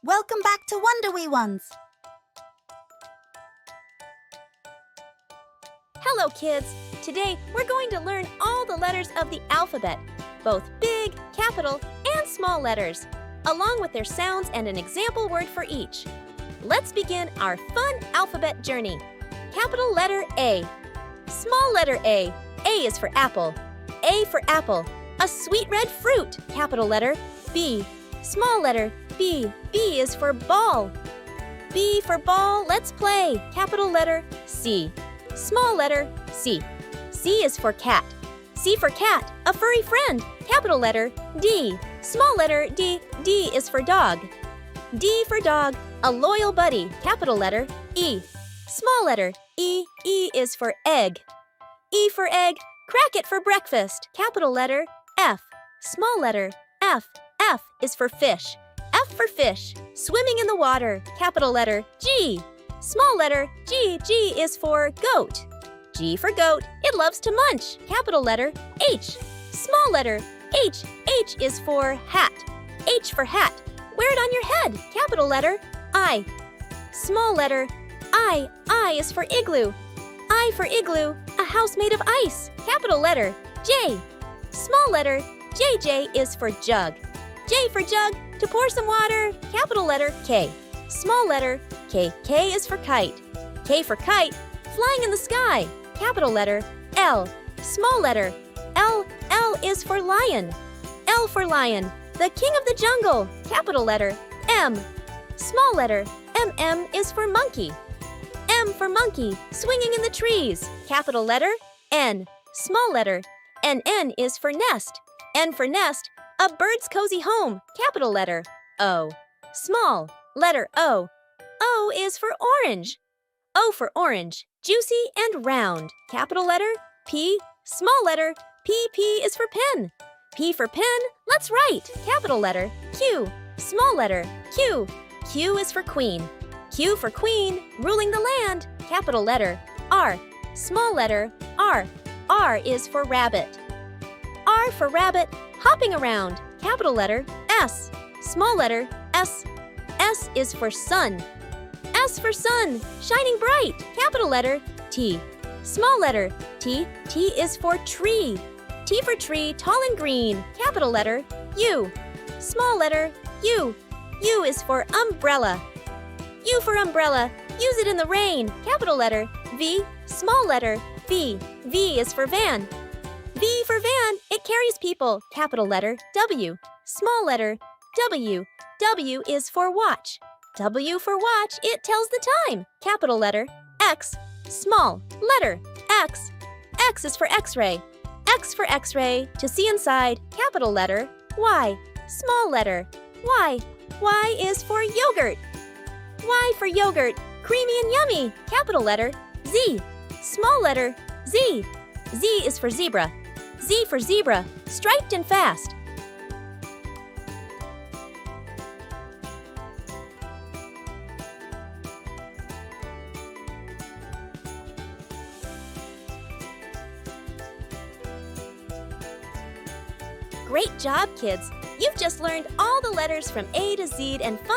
Welcome back to Wonder Wee Ones. Hello, kids. Today, we're going to learn all the letters of the alphabet, both big, capital, and small letters, along with their sounds and an example word for each. Let's begin our fun alphabet journey. Capital letter A. Small letter A. A is for apple. A for apple. A sweet red fruit. Capital letter B. Small letter B. B is for ball. B for ball. Let's play. Capital letter C. Small letter C. C is for cat. C for cat. A furry friend. Capital letter D. Small letter D. D is for dog. D for dog. A loyal buddy. Capital letter E. Small letter E. E is for egg. E for egg. Crack it for breakfast. Capital letter F. Small letter F. F is for fish. F for fish. Swimming in the water. Capital letter G. Small letter G. G is for goat. G for goat. It loves to munch. Capital letter H. Small letter H. H is for hat. H for hat. Wear it on your head. Capital letter I. Small letter I. I is for igloo. I for igloo. A house made of ice. Capital letter J. Small letter JJ is for jug. J for jug. To pour some water. Capital letter K. Small letter K. K is for kite. K for kite. Flying in the sky. Capital letter L. Small letter L. L is for lion. L for lion. The king of the jungle. Capital letter M. Small letter M is for monkey. M for monkey. Swinging in the trees. Capital letter N. Small letter N is for nest. N for nest. A bird's cozy home. Capital letter O. Small letter O. O is for orange. O for orange. Juicy and round. Capital letter P. Small letter P. P is for pen. P for pen. Let's write. Capital letter Q. Small letter Q. Q is for queen. Q for queen. Ruling the land. Capital letter R. Small letter R. R is for rabbit. R for rabbit. Hopping around. Capital letter S. Small letter S. S is for sun. S for sun. Shining bright. Capital letter T. Small letter T. T is for tree. T for tree. Tall and green. Capital letter U. Small letter U. U is for umbrella. U for umbrella. Use it in the rain. Capital letter V. Small letter V. V is for van. V for van. It carries people. Capital letter W. Small letter W. W is for watch. W for watch. It tells the time. Capital letter X. Small letter X. X is for X-ray. X for X-ray. To see inside. Capital letter Y. Small letter Y. Y is for yogurt. Y for yogurt. Creamy and yummy. Capital letter Z. Small letter Z. Z is for zebra. Z for zebra. Striped and fast. Great job, kids! You've just learned all the letters from A to Z and Phonics